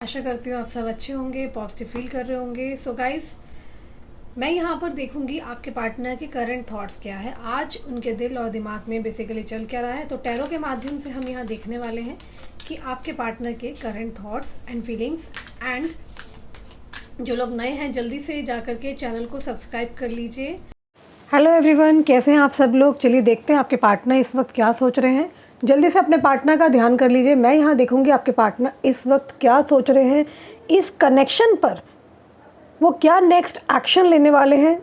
आशा करती हूँ आप सब अच्छे होंगे, पॉजिटिव फील कर रहे होंगे। सो गाइस, मैं यहाँ पर देखूंगी आपके पार्टनर के करंट थॉट्स क्या है, आज उनके दिल और दिमाग में बेसिकली चल क्या रहा है। तो टैरो के माध्यम से हम यहाँ देखने वाले हैं कि आपके पार्टनर के current thoughts and feelings. And जो लोग नए हैं जल्दी से जा कर के चैनल को सब्सक्राइब कर लीजिए। हेलो एवरीवन, कैसे हैं आप सब लोग। चलिए देखते हैं आपके पार्टनर इस वक्त क्या सोच रहे हैं। जल्दी से अपने पार्टनर का ध्यान कर लीजिए। मैं यहाँ देखूंगी आपके पार्टनर इस वक्त क्या सोच रहे हैं, इस कनेक्शन पर वो क्या नेक्स्ट एक्शन लेने वाले हैं।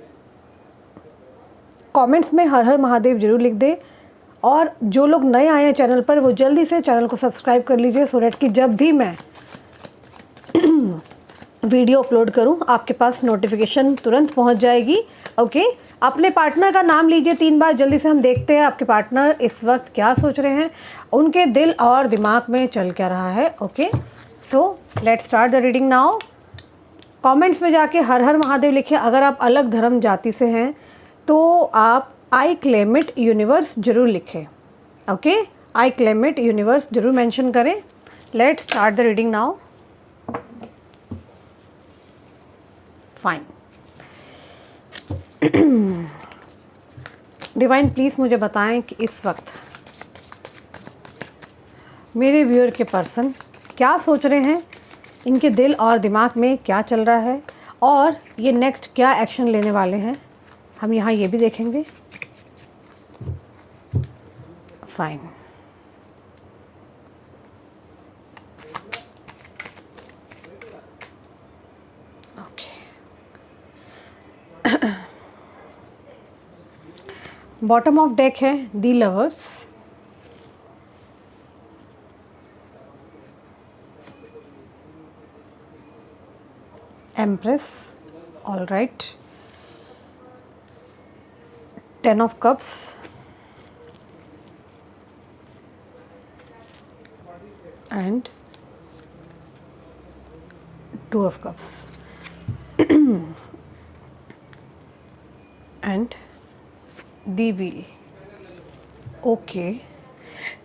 कमेंट्स में हर हर महादेव जरूर लिख दे। और जो लोग नए आए हैं चैनल पर वो जल्दी से चैनल को सब्सक्राइब कर लीजिए, सो दैट कि जब भी मैं वीडियो अपलोड करूं आपके पास नोटिफिकेशन तुरंत पहुंच जाएगी। ओके, अपने पार्टनर का नाम लीजिए 3 बार। जल्दी से हम देखते हैं आपके पार्टनर इस वक्त क्या सोच रहे हैं, उनके दिल और दिमाग में चल क्या रहा है। Okay, so let's start the reading now. Comments में जाके हर हर महादेव लिखिए। अगर आप अलग धर्म जाति से हैं तो आप आई क्लेम इट यूनिवर्स जरूर लिखें। Okay, I claim it universe जरूर मेंशन करें। Let's start the reading now. Fine. Divine please मुझे बताएं कि इस वक्त मेरे व्यूअर के पर्सन क्या सोच रहे हैं, इनके दिल और दिमाग में क्या चल रहा है और ये नेक्स्ट क्या एक्शन लेने वाले हैं। हम यहाँ ये भी देखेंगे। फाइन। बॉटम ऑफ डेक है the lovers, empress, all right, 10 of cups, and 2 of cups, and the wheel. Okay,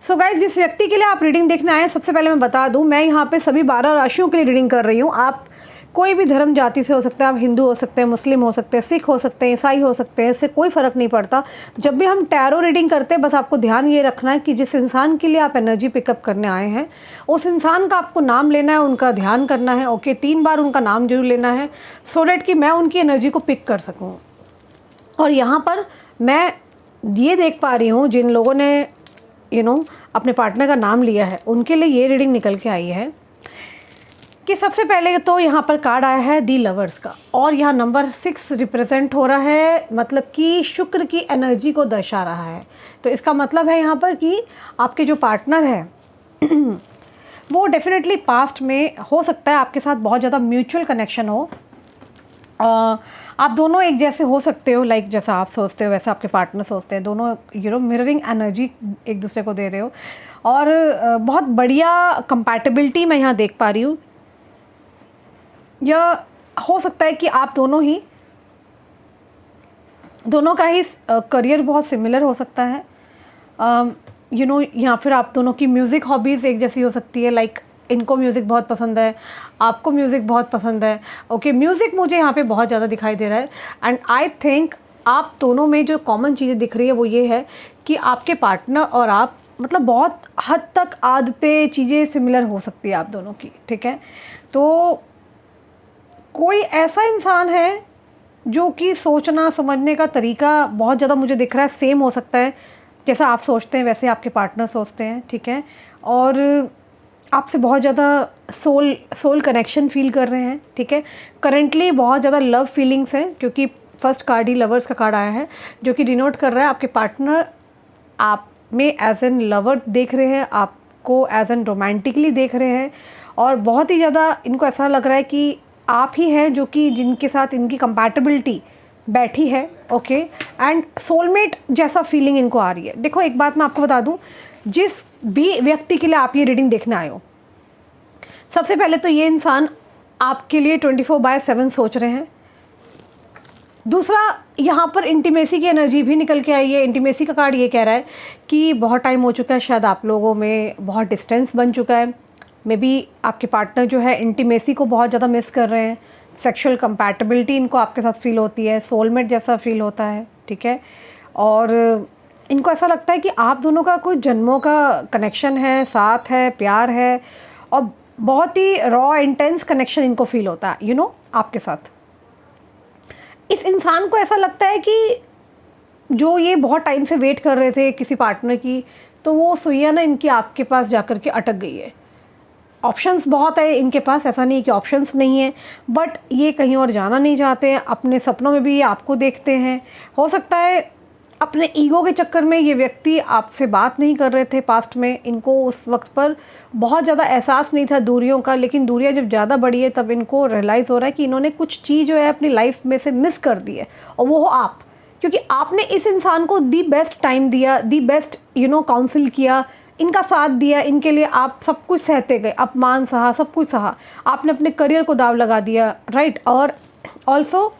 so guys, जिस व्यक्ति के लिए आप रीडिंग देखने आए हैं, सबसे पहले मैं बता दूं, मैं यहाँ पे सभी 12 राशियों के लिए रीडिंग कर रही हूँ। आप कोई भी धर्म जाति से हो सकते हैं, आप हिंदू हो सकते हैं, मुस्लिम हो सकते हैं, सिख हो सकते हैं, ईसाई हो सकते हैं, इससे कोई फ़र्क नहीं पड़ता। जब भी हम टैरो रीडिंग करते हैं, बस आपको ध्यान ये रखना है कि जिस इंसान के लिए आप एनर्जी पिकअप करने आए हैं उस इंसान का आपको नाम लेना है, उनका ध्यान करना है। ओके, 3 बार उनका नाम जरूर लेना है, सो डैट कि मैं उनकी एनर्जी को पिक कर सकूँ। और यहाँ पर मैं ये देख पा रही हूँ, जिन लोगों ने अपने पार्टनर का नाम लिया है उनके लिए ये रीडिंग निकल के आई है कि सबसे पहले तो यहाँ पर कार्ड आया है दी लवर्स का, और यहाँ नंबर 6 रिप्रेजेंट हो रहा है, मतलब कि शुक्र की एनर्जी को दर्शा रहा है। तो इसका मतलब है यहाँ पर कि आपके जो पार्टनर है वो डेफिनेटली पास्ट में हो सकता है आपके साथ बहुत ज़्यादा म्यूचुअल कनेक्शन हो। आप दोनों एक जैसे हो सकते हो, लाइक जैसा आप सोचते हो वैसा आपके पार्टनर सोचते हैं। दोनों मिररिंग एनर्जी एक दूसरे को दे रहे हो, और बहुत बढ़िया कंपैटिबिलिटी मैं यहाँ देख पा रही हूँ। यह हो सकता है कि आप दोनों का ही करियर बहुत सिमिलर हो सकता है। या फिर आप दोनों की म्यूज़िक हॉबीज़ एक जैसी हो सकती है, लाइक इनको म्यूज़िक बहुत पसंद है, आपको म्यूज़िक बहुत पसंद है। ओके, म्यूज़िक मुझे यहाँ पे बहुत ज़्यादा दिखाई दे रहा है। एंड आई थिंक आप दोनों में जो कॉमन चीज़ें दिख रही है वो ये है कि आपके पार्टनर और आप मतलब बहुत हद तक आदतें चीज़ें सिमिलर हो सकती है आप दोनों की। ठीक है, तो कोई ऐसा इंसान है जो कि सोचना समझने का तरीका बहुत ज़्यादा मुझे दिख रहा है सेम हो सकता है, जैसा आप सोचते हैं वैसे आपके पार्टनर सोचते हैं। ठीक है, और आपसे बहुत ज़्यादा सोल कनेक्शन फील कर रहे हैं। ठीक है, करेंटली बहुत ज़्यादा लव फीलिंग्स हैं, क्योंकि फर्स्ट कार्ड ही लवर्स का कार्ड आया है, जो कि डिनोट कर रहा है आपके पार्टनर आप में एज एन लवर देख रहे हैं, आपको एज एन रोमांटिकली देख रहे हैं, और बहुत ही ज़्यादा इनको ऐसा लग रहा है कि आप ही हैं जो कि जिनके साथ इनकी कंपैटिबिलिटी बैठी है। ओके, एंड सोलमेट जैसा फीलिंग इनको आ रही है। देखो, एक बात मैं आपको बता दूं, जिस भी व्यक्ति के लिए आप ये रीडिंग देखने आए हो, सबसे पहले तो ये इंसान आपके लिए 24/7 सोच रहे हैं। दूसरा, यहाँ पर इंटीमेसी की एनर्जी भी निकल के आई है। इंटीमेसी का कार्ड ये कह रहा है कि बहुत टाइम हो चुका है, शायद आप लोगों में बहुत डिस्टेंस बन चुका है, मे बी आपके पार्टनर जो है इंटीमेसी को बहुत ज़्यादा मिस कर रहे हैं, सेक्सुअल कंपैटिबिलिटी इनको आपके साथ फील होती है, सोलमेट जैसा फील होता है, ठीक है। और इनको ऐसा लगता है कि आप दोनों का कोई जन्मों का कनेक्शन है, साथ है, प्यार है, और बहुत ही रॉ इंटेंस कनेक्शन इनको फील होता है यू नो आपके साथ। इस इंसान को ऐसा लगता है कि जो ये बहुत टाइम से वेट कर रहे थे किसी पार्टनर की, तो वो सुइया ना इनकी आपके पास जाकर के अटक गई है। ऑप्शंस बहुत है इनके पास, ऐसा नहीं है कि ऑप्शंस नहीं है, बट ये कहीं और जाना नहीं चाहते हैं। अपने सपनों में भी ये आपको देखते हैं। हो सकता है अपने ईगो के चक्कर में ये व्यक्ति आपसे बात नहीं कर रहे थे पास्ट में, इनको उस वक्त पर बहुत ज़्यादा एहसास नहीं था दूरियों का, लेकिन दूरियां जब ज़्यादा बढ़ी है तब इनको रियलाइज़ हो रहा है कि इन्होंने कुछ चीज़ जो है अपनी लाइफ में से मिस कर दी है, और वो हो आप। क्योंकि आपने इस इंसान को दी बेस्ट टाइम दिया, दी बेस्ट काउंसिल किया, इनका साथ दिया, इनके लिए आप सब कुछ सहते गए, अपमान सहा, सब कुछ सहा, आपने अपने करियर को दाव लगा दिया, राइट। और ऑल्सो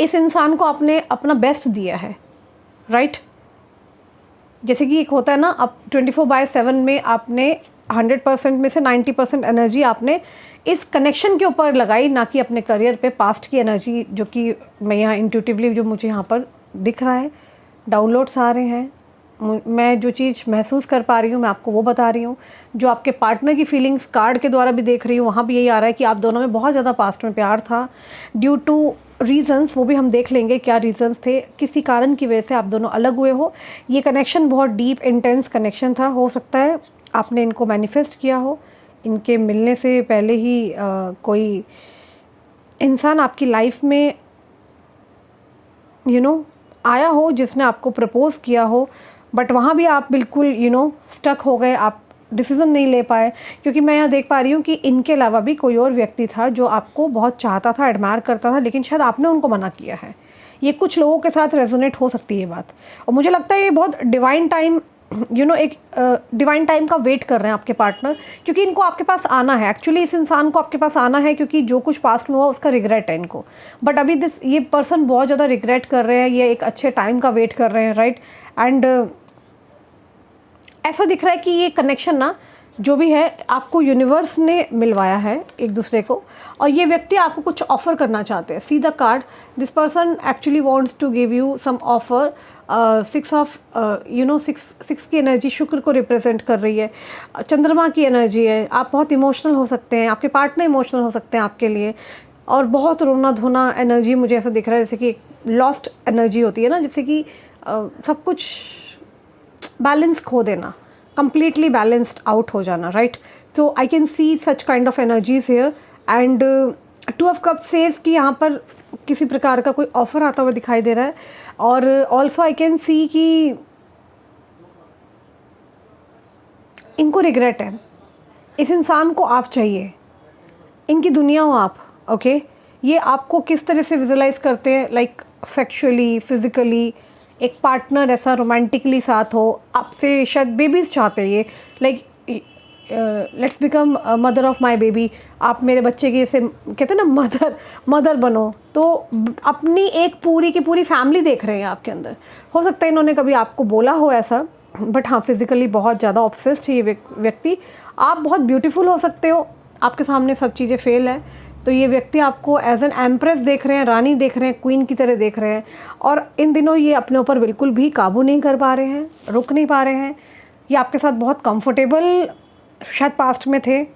इस इंसान को आपने अपना बेस्ट दिया है, राइट। जैसे कि एक होता है ना, अब 24/7 में आपने 100% में से 90% एनर्जी आपने इस कनेक्शन के ऊपर लगाई, ना कि अपने करियर पे। पास्ट की एनर्जी जो कि मैं यहाँ इंट्यूटिवली जो मुझे यहाँ पर दिख रहा है, डाउनलोड्स आ रहे हैं, मैं जो चीज़ महसूस कर पा रही हूँ मैं आपको वो बता रही हूँ। जो आपके पार्टनर की फीलिंग्स कार्ड के द्वारा भी देख रही हूँ, वहाँ भी यही आ रहा है कि आप दोनों में बहुत ज़्यादा पास्ट में प्यार था, ड्यू टू रीज़न्स, वो भी हम देख लेंगे क्या रीज़न्स थे, किसी कारण की वजह से आप दोनों अलग हुए हो। ये कनेक्शन बहुत डीप इंटेंस कनेक्शन था। हो सकता है आपने इनको मैनिफेस्ट किया हो, इनके मिलने से पहले ही कोई इंसान आपकी लाइफ में आया हो जिसने आपको प्रपोज़ किया हो, बट वहाँ भी आप बिल्कुल स्टक हो गए, आप डिसीज़न नहीं ले पाए। क्योंकि मैं यहाँ देख पा रही हूँ कि इनके अलावा भी कोई और व्यक्ति था जो आपको बहुत चाहता था, एडमायर करता था, लेकिन शायद आपने उनको मना किया है। ये कुछ लोगों के साथ रेजोनेट हो सकती है बात, और मुझे लगता है ये बहुत डिवाइन टाइम एक डिवाइन टाइम का वेट कर रहे हैं आपके पार्टनर, क्योंकि इनको आपके पास आना है। एक्चुअली इस इंसान को आपके पास आना है क्योंकि जो कुछ पास्ट में हुआ उसका रिग्रेट है इनको, बट अभी ये पर्सन बहुत ज़्यादा रिग्रेट कर रहे हैं, ये एक अच्छे टाइम का वेट कर रहे हैं, राइट। एंड ऐसा दिख रहा है कि ये कनेक्शन ना जो भी है आपको यूनिवर्स ने मिलवाया है एक दूसरे को, और ये व्यक्ति आपको कुछ ऑफ़र करना चाहते हैं। See the card, this person actually wants to give you some offer. 6 की एनर्जी शुक्र को रिप्रेजेंट कर रही है, चंद्रमा की एनर्जी है। आप बहुत इमोशनल हो सकते हैं, आपके पार्टनर इमोशनल हो सकते हैं आपके लिए, और बहुत रोना धोना एनर्जी मुझे ऐसा दिख रहा है, जैसे कि लॉस्ट एनर्जी होती है ना, जैसे कि सब कुछ बैलेंस खो देना, completely balanced out हो जाना, right? So I can see such kind of energies here, and 2 of Cups says कि यहाँ पर किसी प्रकार का कोई ऑफ़र आता हुआ दिखाई दे रहा है। और also I can see कि इनको रिग्रेट है, इस इंसान को आप चाहिए, इनकी दुनिया हो आप, ओके। ये आपको किस तरह से विजुलाइज करते हैं, लाइक सेक्सुअली, फिज़िकली, एक पार्टनर ऐसा रोमांटिकली साथ हो आपसे, शायद बेबीज़ चाहते हैं ये, like let's become mother of my baby, आप मेरे बच्चे की जैसे कहते हैं ना मदर बनो। तो अपनी एक पूरी की पूरी फैमिली देख रहे हैं आपके अंदर। हो सकता है इन्होंने कभी आपको बोला हो ऐसा, बट हाँ फिज़िकली बहुत ज़्यादा ऑब्सेस्ड है ये व्यक्ति। आप बहुत ब्यूटीफुल हो सकते हो, आपके सामने सब चीज़ें फेल है, तो ये व्यक्ति आपको एज एन एम्प्रेस देख रहे हैं, रानी देख रहे हैं, क्वीन की तरह देख रहे हैं। और इन दिनों ये अपने ऊपर बिल्कुल भी काबू नहीं कर पा रहे हैं, रुक नहीं पा रहे हैं। ये आपके साथ बहुत कंफर्टेबल शायद पास्ट में थे,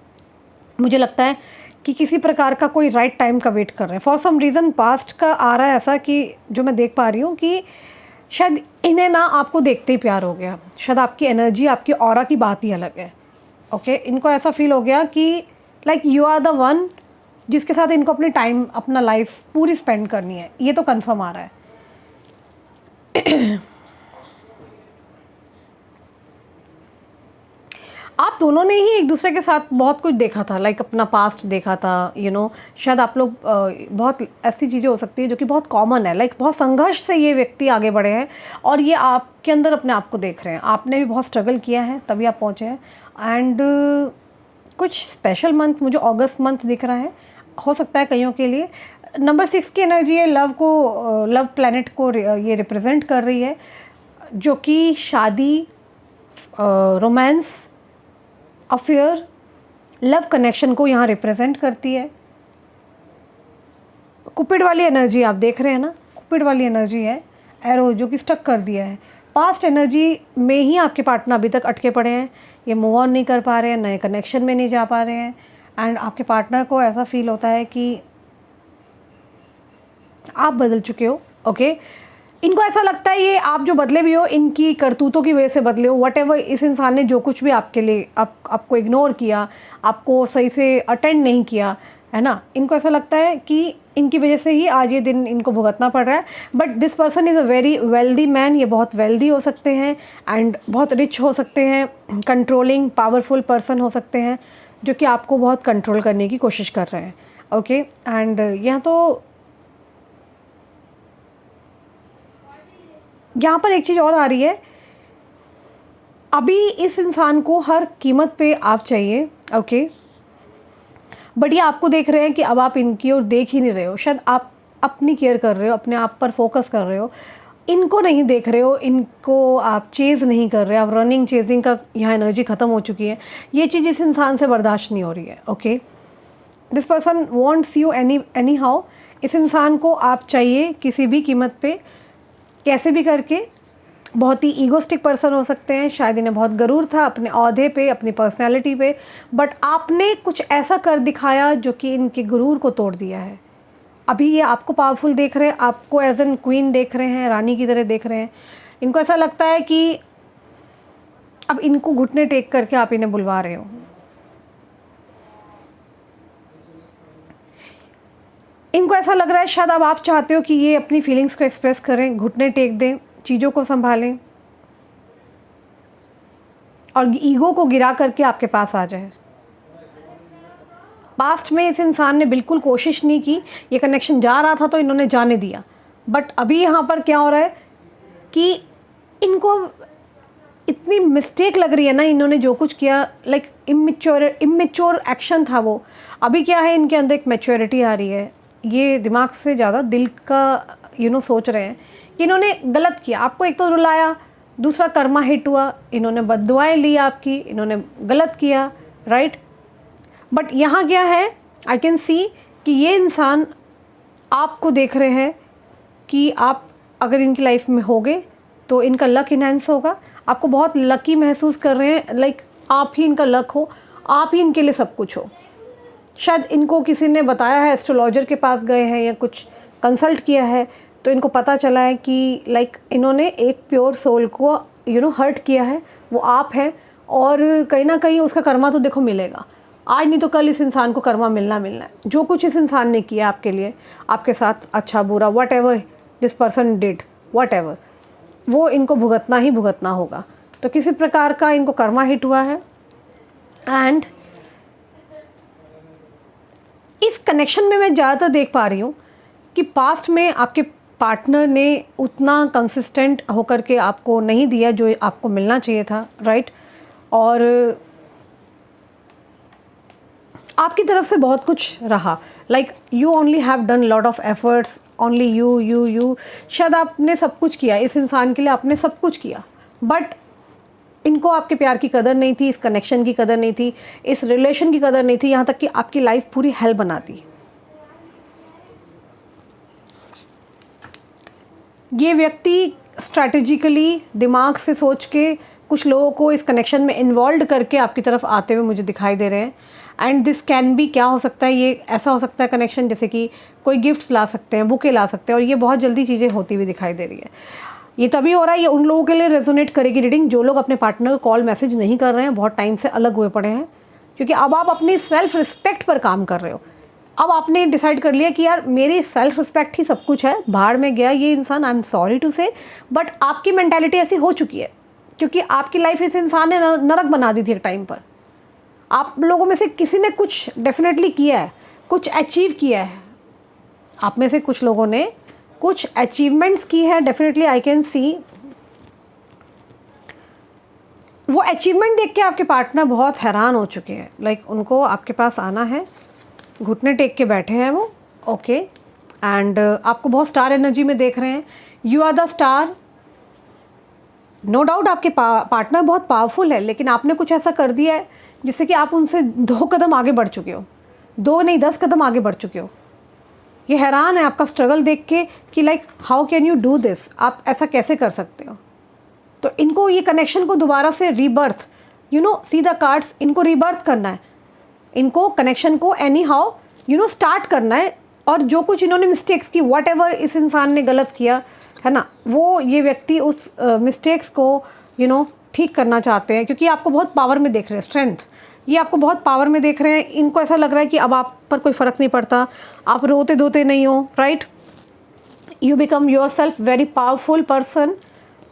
मुझे लगता है कि किसी प्रकार का कोई राइट टाइम का वेट कर रहे हैं। फॉर सम रीज़न पास्ट का आ रहा है ऐसा कि जो मैं देख पा रही हूँ कि शायद इन्हें ना आपको देखते ही प्यार हो गया, शायद आपकी एनर्जी, आपकी ऑरा की बात ही अलग है, ओके। इनको ऐसा फील हो गया कि like you are the one जिसके साथ इनको अपनी टाइम, अपना लाइफ पूरी स्पेंड करनी है, ये तो कंफर्म आ रहा है। आप दोनों ने ही एक दूसरे के साथ बहुत कुछ देखा था, लाइक अपना पास्ट देखा था, शायद आप लोग बहुत ऐसी चीज़ें हो सकती है जो कि बहुत कॉमन है, लाइक बहुत संघर्ष से ये व्यक्ति आगे बढ़े हैं, और ये आपके अंदर अपने आप को देख रहे हैं। आपने भी बहुत स्ट्रगल किया है तभी आप पहुँचे हैं। एंड कुछ स्पेशल मंथ मुझे अगस्त मंथ दिख रहा है, हो सकता है कईयों के लिए। नंबर 6 की एनर्जी है, लव प्लैनेट को ये रिप्रेजेंट कर रही है, जो कि शादी, रोमांस, अफेयर, लव कनेक्शन को यहाँ रिप्रेजेंट करती है। कुपिड वाली एनर्जी आप देख रहे हैं ना, कुपिड वाली एनर्जी है, एरो जो कि स्टक कर दिया है। पास्ट एनर्जी में ही आपके पार्टनर अभी तक अटके पड़े हैं, ये मूव ऑन नहीं कर पा रहे हैं, नए कनेक्शन में नहीं जा पा रहे हैं। एंड आपके पार्टनर को ऐसा फील होता है कि आप बदल चुके हो। ओके, इनको ऐसा लगता है ये आप जो बदले भी हो इनकी करतूतों की वजह से बदले हो। व्हाटएवर इस इंसान ने जो कुछ भी आपके लिए आपको इग्नोर किया, आपको सही से अटेंड नहीं किया, है ना, इनको ऐसा लगता है कि इनकी वजह से ही आज ये दिन इनको भुगतना पड़ रहा है। But this person is a very wealthy man, ये बहुत वेल्दी हो सकते हैं एंड बहुत रिच हो सकते हैं, कंट्रोलिंग पावरफुल पर्सन हो सकते हैं जो कि आपको बहुत कंट्रोल करने की कोशिश कर रहे हैं। ओके, एंड यहाँ पर एक चीज़ और आ रही है, अभी इस इंसान को हर कीमत पे आप चाहिए। ओके, बट ये आपको देख रहे हैं कि अब आप इनकी ओर देख ही नहीं रहे हो, शायद आप अपनी केयर कर रहे हो, अपने आप पर फोकस कर रहे हो, इनको नहीं देख रहे हो, इनको आप चेज़ नहीं कर रहे, आप रनिंग चेजिंग का यहाँ एनर्जी ख़त्म हो चुकी है। ये चीज़ इस इंसान से बर्दाश्त नहीं हो रही है। Okay, this person wants you any how, इस इंसान को आप चाहिए किसी भी कीमत पे, कैसे भी करके। बहुत ही ईगोस्टिक पर्सन हो सकते हैं, शायद इन्हें बहुत गरूर था अपने ओहदे पे, अपनी पर्सनैलिटी पे, बट आपने कुछ ऐसा कर दिखाया जो कि इनके गुरूर को तोड़ दिया है। अभी ये आपको पावरफुल देख रहे हैं, आपको एज एन क्वीन देख रहे हैं, रानी की तरह देख रहे हैं। इनको ऐसा लगता है कि अब इनको घुटने टेक करके आप इन्हें बुलवा रहे हो। इनको ऐसा लग रहा है शायद अब आप चाहते हो कि ये अपनी फीलिंग्स को एक्सप्रेस करें, घुटने टेक दें, चीज़ों को संभालें और ईगो को गिरा करके आपके पास आ जाए। पास्ट में इस इंसान ने बिल्कुल कोशिश नहीं की, ये कनेक्शन जा रहा था तो इन्होंने जाने दिया। बट अभी यहाँ पर क्या हो रहा है कि इनको इतनी मिस्टेक लग रही है ना, इन्होंने जो कुछ किया, लाइक इमेच्योर एक्शन था वो। अभी क्या है, इनके अंदर एक मैच्योरिटी आ रही है, ये दिमाग से ज़्यादा दिल का सोच रहे हैं कि इन्होंने गलत किया, आपको एक तो रुलाया, दूसरा कर्मा हिट हुआ, इन्होंने बद्दुआएं ली आपकी, इन्होंने गलत किया, राइट। बट यहाँ क्या है, आई कैन सी कि ये इंसान आपको देख रहे हैं कि आप अगर इनकी लाइफ में होगे तो इनका लक इन्हेंस होगा, आपको बहुत लकी महसूस कर रहे हैं, लाइक आप ही इनका लक हो, आप ही इनके लिए सब कुछ हो। शायद इनको किसी ने बताया है, एस्ट्रोलॉजर के पास गए हैं या कुछ कंसल्ट किया है, तो इनको पता चला है कि लाइक इन्होंने एक प्योर सोल को हर्ट किया है, वो आप हैं, और कहीं ना कहीं उसका कर्मा तो देखो मिलेगा, आज नहीं तो कल इस इंसान को कर्मा मिलना है। जो कुछ इस इंसान ने किया आपके लिए, आपके साथ अच्छा बुरा, what ever this person did, what ever, वो इनको भुगतना ही भुगतना होगा। तो किसी प्रकार का इनको कर्मा हिट हुआ है। एंड इस कनेक्शन में मैं ज़्यादातर देख पा रही हूँ कि पास्ट में आपके पार्टनर ने उतना कंसिस्टेंट होकर के आपको नहीं दिया जो आपको मिलना चाहिए था, राइट। और आपकी तरफ से बहुत कुछ रहा, like you only have done lot of efforts, only you शायद आपने सब कुछ किया इस इंसान के लिए, आपने सब कुछ किया, बट इनको आपके प्यार की कदर नहीं थी, इस कनेक्शन की कदर नहीं थी, इस रिलेशन की कदर नहीं थी, यहाँ तक कि आपकी लाइफ पूरी हेल बना दी। ये व्यक्ति स्ट्रैटेजिकली दिमाग से सोच के कुछ लोगों को इस कनेक्शन में इन्वॉल्व करके आपकी तरफ आते हुए मुझे दिखाई दे रहे हैं। एंड दिस कैन बी, क्या हो सकता है, ये ऐसा हो सकता है कनेक्शन जैसे कि कोई गिफ्ट्स ला सकते हैं, बुके ला सकते हैं, और ये बहुत जल्दी चीज़ें होती हुई दिखाई दे रही है। ये तभी हो रहा है, ये उन लोगों के लिए रेजोनेट करेगी रीडिंग जो लोग अपने पार्टनर को कॉल मैसेज नहीं कर रहे हैं, बहुत टाइम से अलग हुए पड़े हैं, क्योंकि अब आप अपनी सेल्फ रिस्पेक्ट पर काम कर रहे हो। अब आपने डिसाइड कर लिया कि यार मेरी सेल्फ रिस्पेक्ट ही सब कुछ है, बाहर में गया ये इंसान, आई एम सॉरी टू से, बट आपकी मेंटालिटी ऐसी हो चुकी है क्योंकि आपकी लाइफ इस इंसान ने नरक बना दी थी एक टाइम पर। आप लोगों में से किसी ने कुछ डेफिनेटली किया है, कुछ अचीव किया है, आप में से कुछ लोगों ने कुछ अचीवमेंट्स की है, डेफिनेटली आई कैन सी। वो अचीवमेंट देख के आपके पार्टनर बहुत हैरान हो चुके हैं, लाइक उनको आपके पास आना है, घुटने टेक के बैठे हैं वो, ओके। एंड आपको बहुत स्टार एनर्जी में देख रहे हैं, you are the star, no doubt आपके पार्टनर बहुत पावरफुल है, लेकिन आपने कुछ ऐसा कर दिया है जिससे कि आप उनसे 2 कदम आगे बढ़ चुके हो, 2 नहीं 10 कदम आगे बढ़ चुके हो। ये हैरान है आपका स्ट्रगल देख के कि like how can you do this, आप ऐसा कैसे कर सकते हो। तो इनको ये कनेक्शन को दोबारा से rebirth, you know see the cards, इनको रीबर्थ करना है, इनको कनेक्शन को any how you know start करना है। और जो कुछ इन्होंने मिस्टेक्स की, वट एवर इस इंसान ने गलत किया है ना, वो ये व्यक्ति उस मिस्टेक्स को यू नो ठीक करना चाहते हैं, क्योंकि आपको बहुत पावर में देख रहे हैं, स्ट्रेंथ, ये आपको बहुत पावर में देख रहे हैं। इनको ऐसा लग रहा है कि अब आप पर कोई फ़र्क नहीं पड़ता, आप रोते धोते नहीं हो, right, you become your self very powerful person.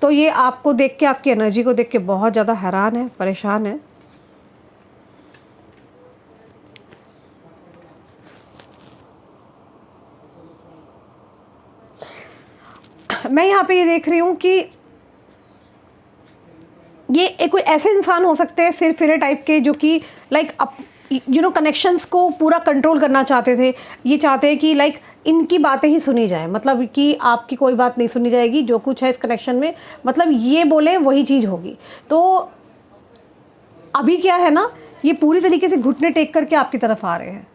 तो ये आपको देख के, आपकी एनर्जी को देख के बहुत ज़्यादा हैरान है, परेशान है। मैं यहाँ पे ये देख रही हूँ कि ये एक कोई ऐसे इंसान हो सकते हैं सिर फिरे टाइप के, जो कि लाइक यू नो कनेक्शंस को पूरा कंट्रोल करना चाहते थे। ये चाहते हैं कि लाइक इनकी बातें ही सुनी जाए, मतलब कि आपकी कोई बात नहीं सुनी जाएगी, जो कुछ है इस कनेक्शन में मतलब ये बोले वही चीज़ होगी। तो अभी क्या है ना, ये पूरी तरीके से घुटने टेक करके आपकी तरफ आ रहे हैं।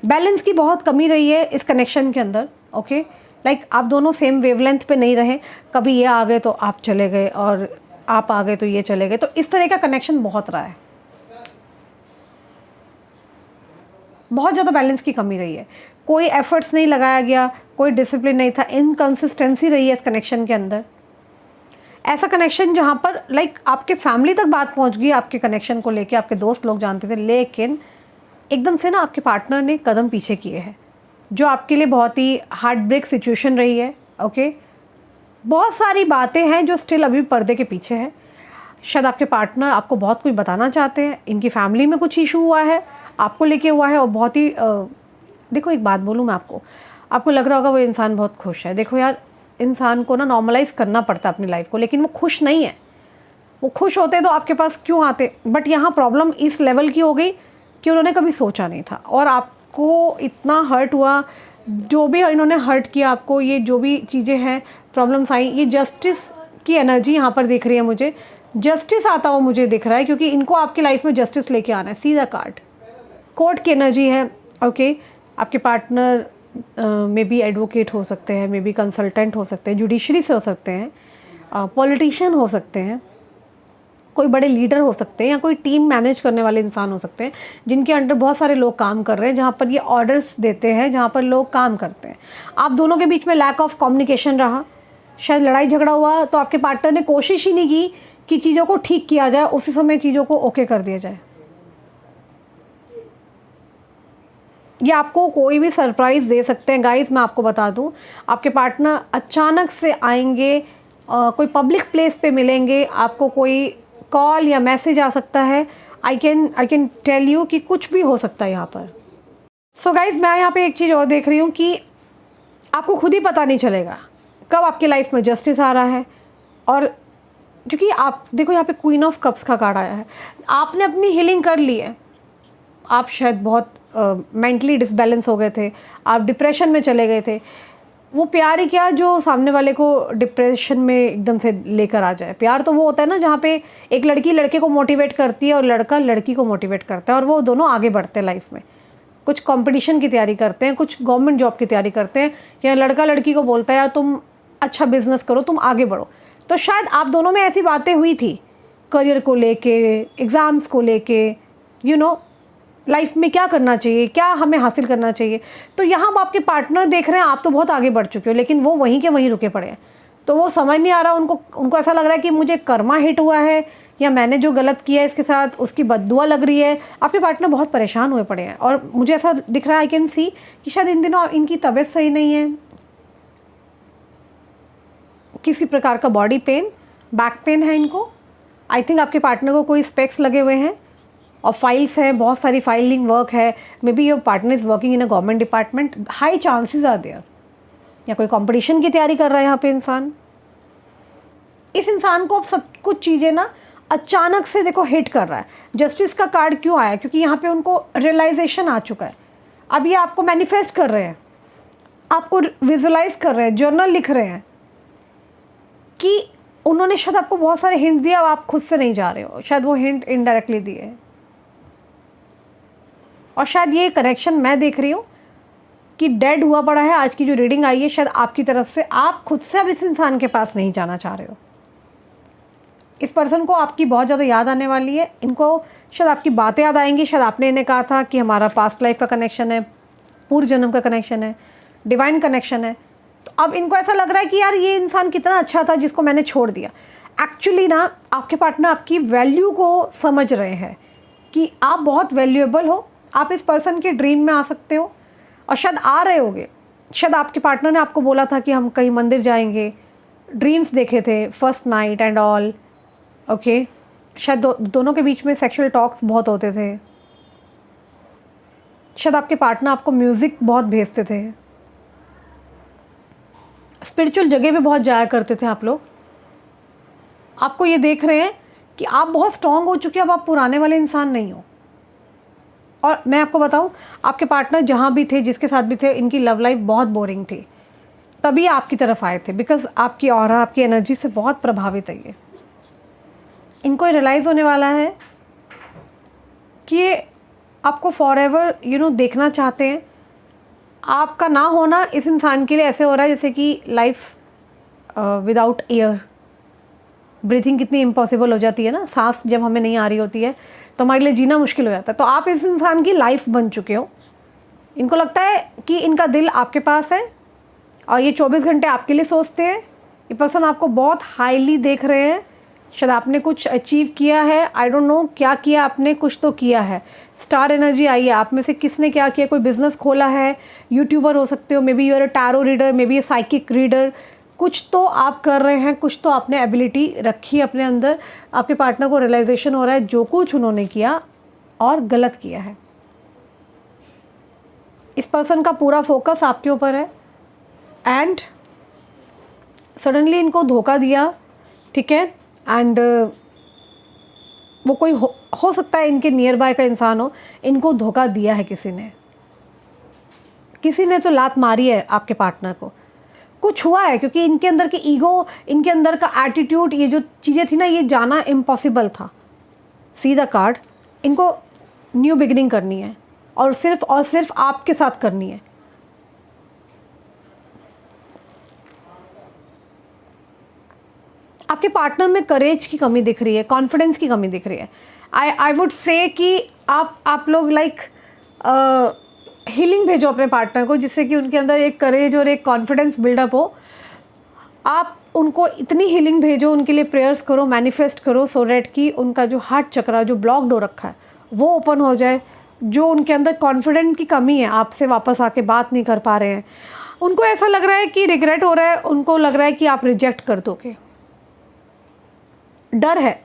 बैलेंस की बहुत कमी रही है इस कनेक्शन के अंदर, ओके, लाइक आप दोनों सेम वेवलेंथ पे नहीं रहे, कभी ये आ गए तो आप चले गए और आप आ गए तो ये चले गए, तो इस तरह का कनेक्शन बहुत रहा है। बहुत ज़्यादा बैलेंस की कमी रही है, कोई एफर्ट्स नहीं लगाया गया, कोई डिसिप्लिन नहीं था, इनकंसिस्टेंसी रही है इस कनेक्शन के अंदर। ऐसा कनेक्शन जहाँ पर लाइक आपके फैमिली तक बात पहुँच गई आपके कनेक्शन को लेके, आपके दोस्त लोग जानते थे, लेकिन एकदम से ना आपके पार्टनर ने कदम पीछे किए हैं, जो आपके लिए बहुत ही हार्ट ब्रेक सिचुएशन रही है, ओके। बहुत सारी बातें हैं जो स्टिल अभी पर्दे के पीछे है। शायद आपके पार्टनर आपको बहुत कुछ बताना चाहते हैं, इनकी फैमिली में कुछ इशू हुआ है, आपको लेके हुआ है, और बहुत ही देखो एक बात बोलूँ मैं आपको लग रहा होगा वो इंसान बहुत खुश है। देखो यार, इंसान को ना नॉर्मलाइज करना पड़ता है अपनी लाइफ को, लेकिन वो खुश नहीं है। वो खुश होते तो आपके पास क्यों आते, बट यहाँ प्रॉब्लम इस लेवल की हो गई कि उन्होंने कभी सोचा नहीं था, और आपको इतना हर्ट हुआ। जो भी इन्होंने हर्ट किया आपको, ये जो भी चीज़ें हैं, प्रॉब्लम्स आई, ये जस्टिस की एनर्जी यहाँ पर दिख रही है मुझे, जस्टिस आता हुआ मुझे दिख रहा है, क्योंकि इनको आपकी लाइफ में जस्टिस लेके आना है। सीधा कार्ड कोर्ट की एनर्जी है, ओके। आपके पार्टनर मे बी एडवोकेट हो सकते हैं, मे बी कंसल्टेंट हो सकते हैं, जुडिशरी से हो सकते हैं, पॉलिटिशियन हो सकते हैं, कोई बड़े लीडर हो सकते हैं, या कोई टीम मैनेज करने वाले इंसान हो सकते हैं, जिनके अंडर बहुत सारे लोग काम कर रहे हैं, जहाँ पर ये ऑर्डर्स देते हैं, जहाँ पर लोग काम करते हैं। आप दोनों के बीच में लैक ऑफ कम्युनिकेशन रहा, शायद लड़ाई झगड़ा हुआ, तो आपके पार्टनर ने कोशिश ही नहीं की कि चीज़ों को ठीक किया जाए, उसी समय चीज़ों को ओके कर दिया जाए। ये आपको कोई भी सरप्राइज़ दे सकते हैं गाइस। मैं आपको बता दूं, आपके पार्टनर अचानक से आएंगे, कोई पब्लिक प्लेस पे मिलेंगे, आपको कोई कॉल या मैसेज आ सकता है। आई कैन टेल यू कि कुछ भी हो सकता है यहाँ पर। सो गाइज, मैं यहाँ पे एक चीज़ और देख रही हूँ कि आपको खुद ही पता नहीं चलेगा कब आपकी लाइफ में जस्टिस आ रहा है। और क्योंकि आप देखो यहाँ पे क्वीन ऑफ कप्स का कार्ड आया है, आपने अपनी हीलिंग कर ली है। आप शायद बहुत मेंटली डिसबैलेंस हो गए थे, आप डिप्रेशन में चले गए थे। वो प्यार ही क्या जो सामने वाले को डिप्रेशन में एकदम से लेकर आ जाए। प्यार तो वो होता है ना जहाँ पे एक लड़की लड़के को मोटिवेट करती है और लड़का लड़की को मोटिवेट करता है, और वो दोनों आगे बढ़ते हैं लाइफ में। कुछ कंपटीशन की तैयारी करते हैं, कुछ गवर्नमेंट जॉब की तैयारी करते हैं, या लड़का लड़की को बोलता है यार तुम अच्छा बिजनेस करो, तुम आगे बढ़ो। तो शायद आप दोनों में ऐसी बातें हुई थी, करियर को लेके, एग्ज़ाम्स को लेके, यू नो लाइफ में क्या करना चाहिए, क्या हमें हासिल करना चाहिए। तो यहाँ आप आपके पार्टनर देख रहे हैं, आप तो बहुत आगे बढ़ चुके हो, लेकिन वो वहीं के वहीं रुके पड़े हैं। तो वो समझ नहीं आ रहा, उनको ऐसा लग रहा है कि मुझे कर्मा हिट हुआ है, या मैंने जो गलत किया है इसके साथ उसकी बद्दुआ लग रही है। आपके पार्टनर बहुत परेशान हुए पड़े हैं, और मुझे ऐसा दिख रहा है, आई कैन सी कि शायद इन दिनों इनकी तबीयत सही नहीं है, किसी प्रकार का बॉडी पेन, बैक पेन है इनको। आई थिंक आपके पार्टनर को कोई स्पेक्स लगे हुए हैं, और फाइल्स हैं, बहुत सारी फाइलिंग वर्क है। May be your partner is working in a government department, high chances are there. या कोई कंपटीशन की तैयारी कर रहा है यहाँ पे इंसान। इस इंसान को अब सब कुछ चीज़ें ना अचानक से देखो हिट कर रहा है। जस्टिस का कार्ड क्यों आया, क्योंकि यहाँ पे उनको रियलाइजेशन आ चुका है। अब ये आपको मैनिफेस्ट कर रहे हैं, आपको विजुलाइज कर रहे हैं, जर्नल लिख रहे हैं कि उन्होंने शायद आपको बहुत सारे हिंट दिया, अब आप खुद से नहीं जा रहे हो, शायद वो हिंट इनडायरेक्टली दिए। और शायद ये कनेक्शन मैं देख रही हूँ कि डेड हुआ पड़ा है। आज की जो रीडिंग आई है शायद आपकी तरफ से, आप खुद से अब इस इंसान के पास नहीं जाना चाह रहे हो। इस पर्सन को आपकी बहुत ज़्यादा याद आने वाली है। इनको शायद आपकी बातें याद आएंगी। शायद आपने इन्हें कहा था कि हमारा पास्ट लाइफ का कनेक्शन है, पूर्व जन्म का कनेक्शन है, डिवाइन कनेक्शन है। तो अब इनको ऐसा लग रहा है कि यार ये इंसान कितना अच्छा था जिसको मैंने छोड़ दिया। एक्चुअली ना आपके पार्टनर आपकी वैल्यू को समझ रहे हैं कि आप बहुत वैल्यूएबल हो। आप इस पर्सन के ड्रीम में आ सकते हो और शायद आ रहे होगे। शायद आपके पार्टनर ने आपको बोला था कि हम कहीं मंदिर जाएंगे, ड्रीम्स देखे थे, first night and all. Okay, शायद दोनों के बीच में सेक्सुअल टॉक्स बहुत होते थे। शायद आपके पार्टनर आपको म्यूज़िक बहुत भेजते थे, स्पिरिचुअल जगह पे बहुत जाया करते थे आप लोग। आपको ये देख रहे हैं कि आप बहुत स्ट्रांग हो चुके हैं, अब आप पुराने वाले इंसान नहीं हो। और मैं आपको बताऊं, आपके पार्टनर जहाँ भी थे, जिसके साथ भी थे, इनकी लव लाइफ बहुत बोरिंग थी, तभी आपकी तरफ आए थे। बिकॉज आपकी ऑरा, आपकी एनर्जी से बहुत प्रभावित है ये। इनको रियलाइज़ होने वाला है कि ये आपको फॉर एवर देखना चाहते हैं। आपका ना होना इस इंसान के लिए ऐसे हो रहा है जैसे कि लाइफ विदाउट एयर, ब्रीथिंग कितनी इम्पॉसिबल हो जाती है ना। सांस जब हमें नहीं आ रही होती है तो हमारे लिए जीना मुश्किल हो जाता है। तो आप इस इंसान की लाइफ बन चुके हो। इनको लगता है कि इनका दिल आपके पास है और ये 24 घंटे आपके लिए सोचते हैं। ये पर्सन आपको बहुत हाईली देख रहे हैं। शायद आपने कुछ अचीव किया है, आई डोंट नो क्या किया आपने, कुछ तो किया है। स्टार एनर्जी आई है। आप में से किसने क्या किया? कोई बिजनेस खोला है, यूट्यूबर हो सकते हो, may be you're a tarot reader, may be A psychic reader. कुछ तो आप कर रहे हैं, कुछ तो आपने एबिलिटी रखी अपने अंदर। आपके पार्टनर को रियलाइजेशन हो रहा है जो कुछ उन्होंने किया और गलत किया है। इस पर्सन का पूरा फोकस आपके ऊपर है एंड सडनली इनको धोखा दिया, ठीक है। एंड वो कोई हो सकता है इनके नियर बाय का इंसान हो, इनको धोखा दिया है किसी ने तो लात मारी है आपके पार्टनर को। कुछ हुआ है क्योंकि इनके अंदर की ईगो, इनके अंदर का एटीट्यूड, ये जो चीज़ें थी ना, ये जाना इम्पॉसिबल था। सी द कार्ड, इनको न्यू बिगिनिंग करनी है और सिर्फ आपके साथ करनी है। आपके पार्टनर में करेज की कमी दिख रही है, कॉन्फिडेंस की कमी दिख रही है। आई वुड से कि आप लोग लाइक हीलिंग भेजो अपने पार्टनर को, जिससे कि उनके अंदर एक करेज और एक कॉन्फिडेंस बिल्डअप हो। आप उनको इतनी हीलिंग भेजो, उनके लिए प्रेयर्स करो, मैनिफेस्ट करो, सो डैट कि उनका जो हार्ट चक्रा जो ब्लॉक्ड हो रखा है वो ओपन हो जाए। जो उनके अंदर कॉन्फिडेंट की कमी है, आपसे वापस आके बात नहीं कर पा रहे हैं, उनको ऐसा लग रहा है कि रिग्रेट हो रहा है, उनको लग रहा है कि आप रिजेक्ट कर दोगे। डर है,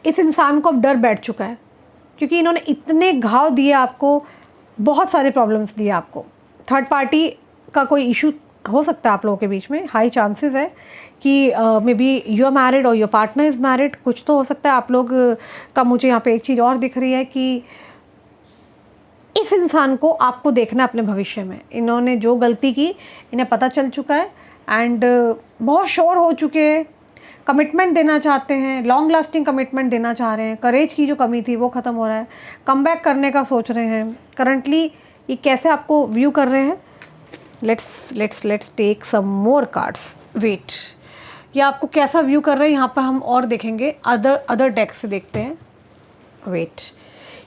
इस इंसान को अब डर बैठ चुका है क्योंकि इन्होंने इतने घाव दिए आपको, बहुत सारे प्रॉब्लम्स दिए आपको। थर्ड पार्टी का कोई इशू हो सकता है आप लोगों के बीच में, हाई चांसेस है कि may be you are married और योर पार्टनर इज़ मैरिड, कुछ तो हो सकता है आप लोग का। मुझे यहाँ पे एक चीज़ और दिख रही है कि इस इंसान को आपको देखना अपने भविष्य में। इन्होंने जो गलती की इन्हें पता चल चुका है एंड बहुत श्योर हो चुके हैं, कमिटमेंट देना चाहते हैं, लॉन्ग लास्टिंग कमिटमेंट देना चाह रहे हैं। करेज की जो कमी थी वो ख़त्म हो रहा है, कमबैक करने का सोच रहे हैं। करंटली ये कैसे आपको व्यू कर रहे हैं? Let's take some more cards. Wait, ये आपको कैसा व्यू कर रहे हैं यहाँ पर हम और देखेंगे, अदर डेक से देखते हैं। वेट,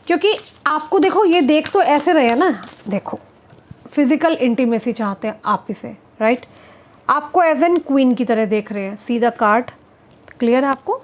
क्योंकि आपको देखो, ये देख तो ऐसे रहे हैं ना, देखो फिजिकल इंटीमेसी चाहते हैं आप इसे, राइट। आपको एज एन क्वीन की तरह देख रहे हैं। सी द कार्ड, क्लियर है आपको?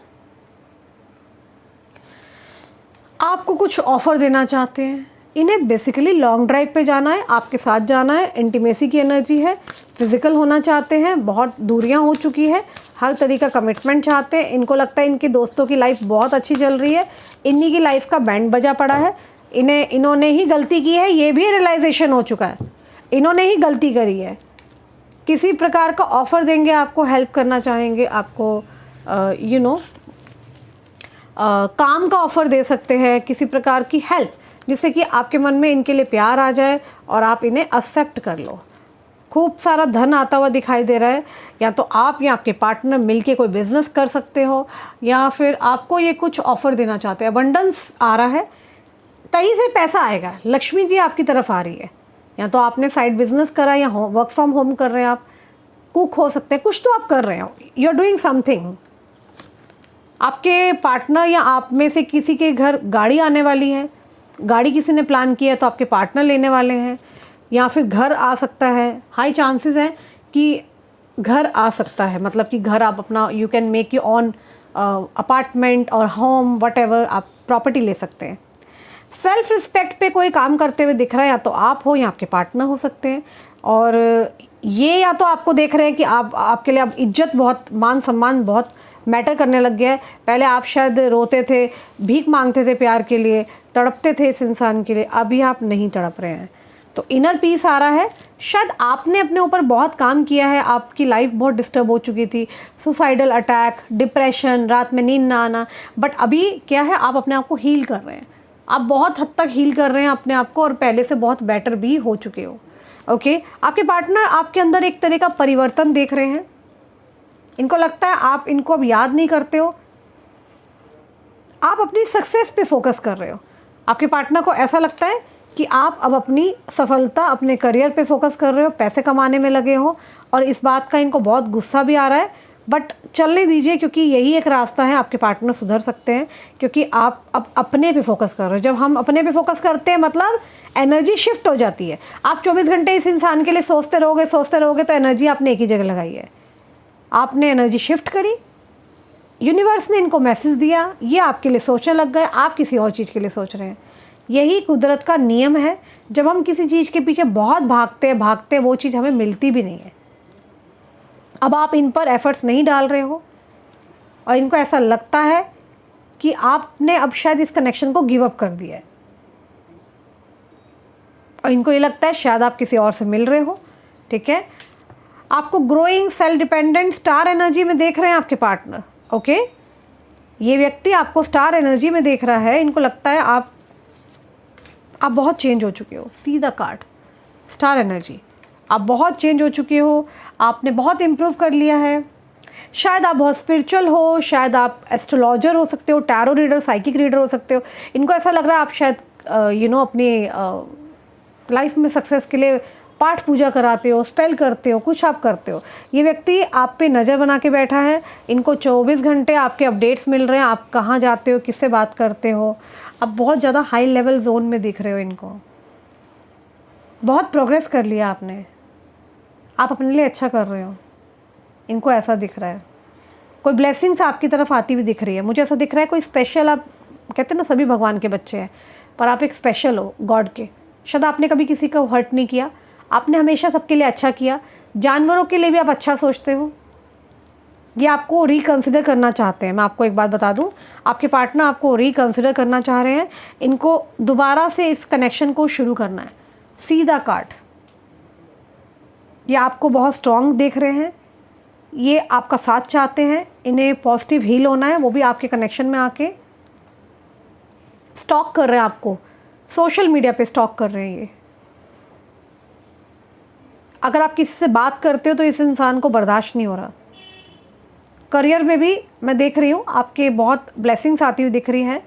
आपको कुछ ऑफर देना चाहते हैं। इन्हें बेसिकली लॉन्ग ड्राइव पे जाना है, आपके साथ जाना है, इंटीमेसी की एनर्जी है, फिजिकल होना चाहते हैं, बहुत दूरियां हो चुकी है, हर तरीका कमिटमेंट चाहते हैं। इनको लगता है इनके दोस्तों की लाइफ बहुत अच्छी चल रही है, इन्हीं की लाइफ का बैंड बजा पड़ा है। इन्होंने ही गलती की है, ये भी रियलाइजेशन हो चुका है, इन्होंने ही गलती करी है। किसी प्रकार का ऑफ़र देंगे, आपको हेल्प करना चाहेंगे, आपको काम का ऑफ़र दे सकते हैं, किसी प्रकार की हेल्प, जिससे कि आपके मन में इनके लिए प्यार आ जाए और आप इन्हें एक्सेप्ट कर लो। खूब सारा धन आता हुआ दिखाई दे रहा है। या तो आप या आपके पार्टनर मिलके कोई बिज़नेस कर सकते हो, या फिर आपको ये कुछ ऑफ़र देना चाहते हैं। अबंडेंस आ रहा है, कहीं से पैसा आएगा, लक्ष्मी जी आपकी तरफ आ रही है। या तो आपने साइड बिज़नेस करा या वर्क फ्रॉम होम कर रहे हैं, आप कुक हो सकते हैं, कुछ तो आप कर रहे हो, यू आर डूइंग समथिंग। आपके पार्टनर या आप में से किसी के घर गाड़ी आने वाली है, गाड़ी किसी ने प्लान किया है तो आपके पार्टनर लेने वाले हैं, या फिर घर आ सकता है। हाई चांसेस हैं कि घर आ सकता है, मतलब कि घर आप अपना, you can make you on apartment और होम, वट आप प्रॉपर्टी ले सकते हैं। सेल्फ रिस्पेक्ट पे कोई काम करते हुए दिख रहा है, या तो आप हो या आपके पार्टनर हो सकते हैं। और ये या तो आपको देख रहे हैं कि आपके लिए अब इज्जत बहुत, मान सम्मान बहुत मैटर करने लग गया है। पहले आप शायद रोते थे, भीख मांगते थे प्यार के लिए, तड़पते थे इस इंसान के लिए, अभी आप नहीं तड़प रहे हैं। तो इनर पीस आ रहा है। शायद आपने अपने ऊपर बहुत काम किया है, आपकी लाइफ बहुत डिस्टर्ब हो चुकी थी, सुसाइडल अटैक, डिप्रेशन, रात में नींद ना आना, बट अभी क्या है, आप अपने आप को हील कर रहे हैं। आप बहुत हद तक हील कर रहे हैं अपने आप को, और पहले से बहुत बेटर भी हो चुके हो। ओके, आपके पार्टनर आपके अंदर एक तरह का परिवर्तन देख रहे हैं। इनको लगता है आप इनको अब याद नहीं करते हो, आप अपनी सक्सेस पे फोकस कर रहे हो। आपके पार्टनर को ऐसा लगता है कि आप अब अपनी सफलता, अपने करियर पे फोकस कर रहे हो, पैसे कमाने में लगे हो, और इस बात का इनको बहुत गुस्सा भी आ रहा है। बट चलने दीजिए, क्योंकि यही एक रास्ता है, आपके पार्टनर सुधर सकते हैं, क्योंकि आप अब अपने पे फोकस कर रहे हो। जब हम अपने पे फोकस करते हैं, मतलब एनर्जी शिफ्ट हो जाती है। आप 24 घंटे इस इंसान के लिए सोचते रहोगे तो एनर्जी आपने एक ही जगह लगाई है। आपने एनर्जी शिफ्ट करी, यूनिवर्स ने इनको मैसेज दिया, ये आपके लिए सोचने लग गए, आप किसी और चीज़ के लिए सोच रहे हैं। यही कुदरत का नियम है। जब हम किसी चीज़ के पीछे बहुत भागते वो चीज़ हमें मिलती भी नहीं है। अब आप इन पर एफर्ट्स नहीं डाल रहे हो, और इनको ऐसा लगता है कि आपने अब शायद इस कनेक्शन को गिव अप कर दिया है, और इनको ये लगता है शायद आप किसी और से मिल रहे हो। ठीक है, आपको growing, self dependent, star energy में देख रहे हैं आपके पार्टनर। ओके, ये व्यक्ति आपको स्टार एनर्जी में देख रहा है। इनको लगता है आप बहुत चेंज हो चुके हो। सी द कार्ड, स्टार एनर्जी, आप बहुत चेंज हो चुके हो, आपने बहुत इम्प्रूव कर लिया है। शायद आप बहुत स्पिरिचुअल हो, शायद आप एस्ट्रोलॉजर हो सकते हो, टैरो रीडर, साइकिक रीडर हो सकते हो। इनको ऐसा लग रहा है आप शायद अपनी लाइफ में सक्सेस के लिए पाठ पूजा कराते हो, स्पेल करते हो, कुछ आप करते हो। ये व्यक्ति आप पे नज़र बना के बैठा है। इनको 24 घंटे आपके अपडेट्स मिल रहे हैं, आप कहाँ जाते हो, किससे बात करते हो। आप बहुत ज़्यादा हाई लेवल जोन में दिख रहे हो। इनको बहुत प्रोग्रेस कर लिया आपने, आप अपने लिए अच्छा कर रहे हो, इनको ऐसा दिख रहा है। कोई ब्लेसिंग्स आपकी तरफ आती हुई दिख रही है। मुझे ऐसा दिख रहा है कोई स्पेशल, आप कहते हैं ना सभी भगवान के बच्चे हैं, पर आप एक स्पेशल हो गॉड के। शायद आपने कभी किसी को हर्ट नहीं किया, आपने हमेशा सबके लिए अच्छा किया। जानवरों के लिए भी आप अच्छा सोचते हो। ये आपको रिकंसिडर करना चाहते हैं। मैं आपको एक बात बता दूं, आपके पार्टनर आपको रिकंसिडर करना चाह रहे हैं। इनको दोबारा से इस कनेक्शन को शुरू करना है। सीधा कार्ड, ये आपको बहुत स्ट्रॉन्ग देख रहे हैं, ये आपका साथ चाहते हैं, इन्हें पॉजिटिव हील होना है, वो भी आपके कनेक्शन में आके। स्टॉक कर रहे हैं आपको, सोशल मीडिया पे स्टॉक कर रहे हैं ये। अगर आप किसी से बात करते हो तो इस इंसान को बर्दाश्त नहीं हो रहा। करियर में भी मैं देख रही हूँ आपके बहुत ब्लेसिंग्स आती हुई दिख रही हैं।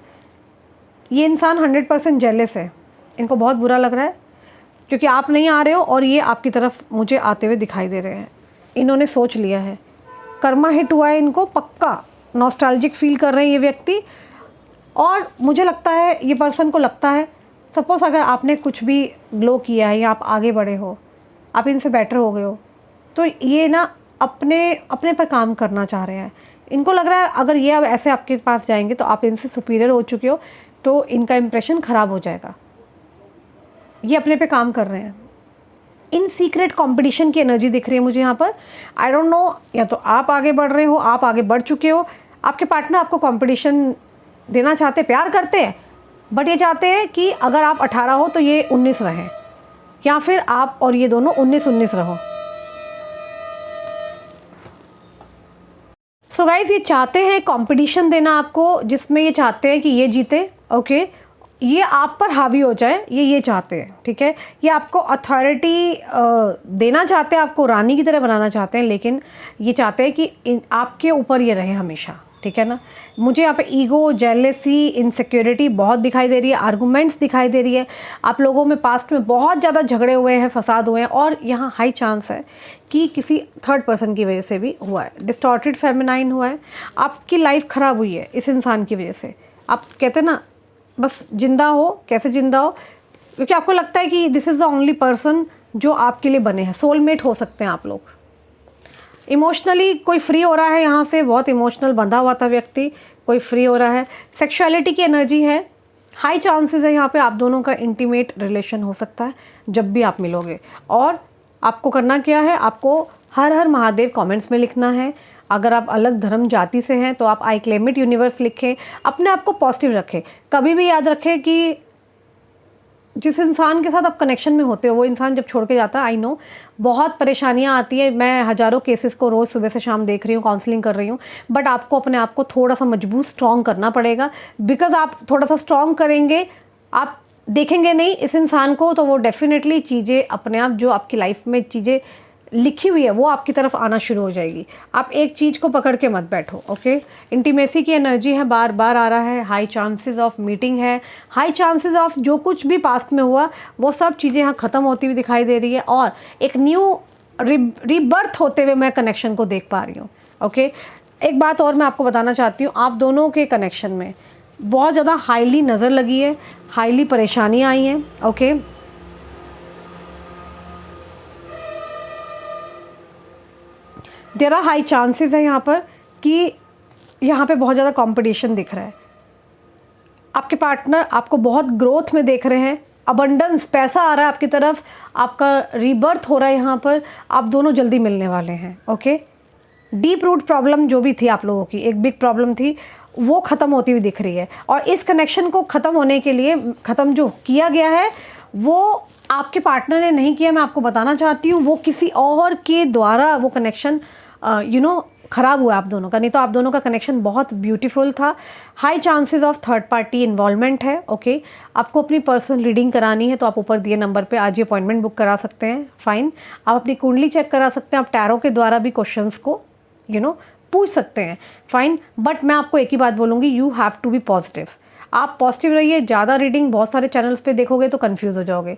ये इंसान 100% जेलस है, इनको बहुत बुरा लग रहा है क्योंकि आप नहीं आ रहे हो और ये आपकी तरफ मुझे आते हुए दिखाई दे रहे हैं। इन्होंने सोच लिया है, कर्मा हिट हुआ है इनको पक्का, नॉस्टैल्जिक फील कर रहे हैं ये व्यक्ति। और मुझे लगता है ये पर्सन को लगता है, सपोज़ अगर आपने कुछ भी ग्लो किया है या आप आगे बढ़े हो, आप इनसे बेटर हो गए हो, तो ये ना अपने पर काम करना चाह रहे हैं। इनको लग रहा है अगर ये अब ऐसे आपके पास जाएंगे तो आप इनसे सुपीरियर हो चुके हो, तो इनका इंप्रेशन ख़राब हो जाएगा। ये अपने पे काम कर रहे हैं। इन सीक्रेट कंपटीशन की एनर्जी दिख रही है मुझे यहाँ पर। आई डोंट नो, या तो आप आगे बढ़ रहे हो, आप आगे बढ़ चुके हो, आपके पार्टनर आपको कंपटीशन देना चाहते, प्यार करते हैं, बट ये चाहते हैं कि अगर आप 18 हो तो ये 19 रहें, या फिर आप और ये दोनों 19-19 रहो। गाइज ये चाहते हैं कंपटीशन देना आपको, जिसमें ये चाहते हैं कि ये जीते, ओके, ये आप पर हावी हो जाए, ये चाहते हैं, ठीक है। ये आपको अथॉरिटी देना चाहते हैं, आपको रानी की तरह बनाना चाहते हैं, लेकिन ये चाहते हैं कि आपके ऊपर ये रहे हमेशा, ठीक है ना। मुझे यहाँ पे ईगो, जेलेसी, इनसिक्योरिटी बहुत दिखाई दे रही है, आर्गूमेंट्स दिखाई दे रही है। आप लोगों में पास्ट में बहुत ज़्यादा झगड़े हुए हैं, फसाद हुए हैं, और यहाँ हाई चांस है कि किसी थर्ड पर्सन की वजह से भी हुआ है। डिस्टॉर्टेड फेमिनाइन हुआ है, आपकी लाइफ ख़राब हुई है इस इंसान की वजह से। आप कहते ना बस जिंदा हो, कैसे जिंदा हो, क्योंकि आपको लगता है कि this is the only person जो आपके लिए बने हैं, सोलमेट हो सकते हैं आप लोग। इमोशनली कोई फ्री हो रहा है यहाँ से, बहुत इमोशनल बंधा हुआ था व्यक्ति, कोई फ्री हो रहा है। सेक्सुअलिटी की एनर्जी है, हाई चांसेस है यहाँ पे आप दोनों का इंटीमेट रिलेशन हो सकता है जब भी आप मिलोगे। और आपको करना क्या है, आपको हर हर महादेव कमेंट्स में लिखना है। अगर आप अलग धर्म जाति से हैं तो आप आई क्लेम इट यूनिवर्स लिखें, अपने आप को पॉजिटिव रखें। कभी भी याद रखें कि जिस इंसान के साथ आप कनेक्शन में होते हो वो इंसान जब छोड़ के जाता है, आई नो बहुत परेशानियां आती हैं। मैं हज़ारों केसेस को रोज़ सुबह से शाम देख रही हूँ, काउंसलिंग कर रही हूँ, बट आपको अपने आप को थोड़ा सा मजबूत स्ट्रॉन्ग करना पड़ेगा। बिकॉज आप थोड़ा सा स्ट्रॉन्ग करेंगे, आप देखेंगे नहीं इस इंसान को, तो वो डेफिनेटली चीज़ें अपने आप जो आपकी लाइफ में चीज़ें लिखी हुई है वो आपकी तरफ आना शुरू हो जाएगी। आप एक चीज़ को पकड़ के मत बैठो, ओके। इंटीमेसी की एनर्जी है, बार बार आ रहा है, हाई चांसेस ऑफ मीटिंग है, हाई चांसेस ऑफ जो कुछ भी पास्ट में हुआ वो सब चीज़ें यहाँ ख़त्म होती हुई दिखाई दे रही है, और एक न्यू रीबर्थ होते हुए मैं कनेक्शन को देख पा रही हूँ, ओके। एक बात और मैं आपको बताना चाहती हूँ, आप दोनों के कनेक्शन में बहुत ज़्यादा हाईली नज़र लगी है, हाईली परेशानियाँ आई हैं, okay. There are high chances है यहाँ पर कि यहाँ पे बहुत ज़्यादा कंपटीशन दिख रहा है। आपके पार्टनर आपको बहुत ग्रोथ में देख रहे हैं, अबंडेंस, पैसा आ रहा है आपकी तरफ, आपका रीबर्थ हो रहा है यहाँ पर, आप दोनों जल्दी मिलने वाले हैं, ओके। डीप रूट प्रॉब्लम जो भी थी आप लोगों की, एक बिग प्रॉब्लम थी, वो ख़त्म होती हुई दिख रही है। और इस कनेक्शन को ख़त्म होने के लिए, ख़त्म जो किया गया है वो आपके पार्टनर ने नहीं किया, मैं आपको बताना चाहती हूँ, वो किसी और के द्वारा वो कनेक्शन ख़राब हुआ आप दोनों का, नहीं तो आप दोनों का कनेक्शन बहुत ब्यूटीफुल था। High chances of third party involvement है, ओके। आपको अपनी पर्सनल रीडिंग करानी है तो आप ऊपर दिए नंबर पे आज ही अपॉइंटमेंट बुक करा सकते हैं, फाइन। आप अपनी कुंडली चेक करा सकते हैं, आप टैरो के द्वारा भी क्वेश्चंस को पूछ सकते हैं, फाइन। बट मैं आपको एक ही बात बोलूँगी, you have to be positive. आप पॉजिटिव रहिए। ज़्यादा रीडिंग बहुत सारे चैनल्स पे देखोगे तो कंफ्यूज हो जाओगे।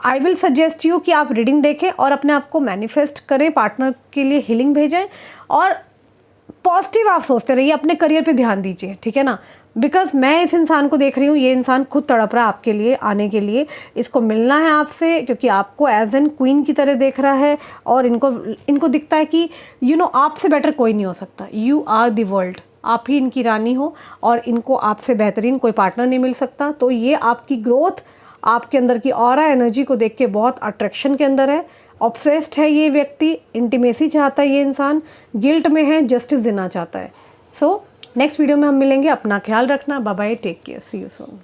आई विल सजेस्ट यू कि आप रीडिंग देखें और अपने आप को मैनिफेस्ट करें, पार्टनर के लिए हीलिंग भेजें, और पॉजिटिव आप सोचते रहिए, अपने करियर पे ध्यान दीजिए, ठीक है ना। बिकॉज मैं इस इंसान को देख रही हूँ, ये इंसान खुद तड़प रहा है आपके लिए आने के लिए, इसको मिलना है आपसे, क्योंकि आपको एज एन क्वीन की तरह देख रहा है, और इनको दिखता है कि आपसे बेटर कोई नहीं हो सकता। यू आर द वर्ल्ड, आप ही इनकी रानी हो, और इनको आपसे बेहतरीन कोई पार्टनर नहीं मिल सकता। तो ये आपकी ग्रोथ, आपके अंदर की ऑरा एनर्जी को देख के बहुत अट्रैक्शन के अंदर है, ऑब्सेस्ड है ये व्यक्ति, इंटीमेसी चाहता है ये इंसान, गिल्ट में है, जस्टिस देना चाहता है। सो नेक्स्ट वीडियो में हम मिलेंगे, अपना ख्याल रखना, bye bye, take care, see you soon.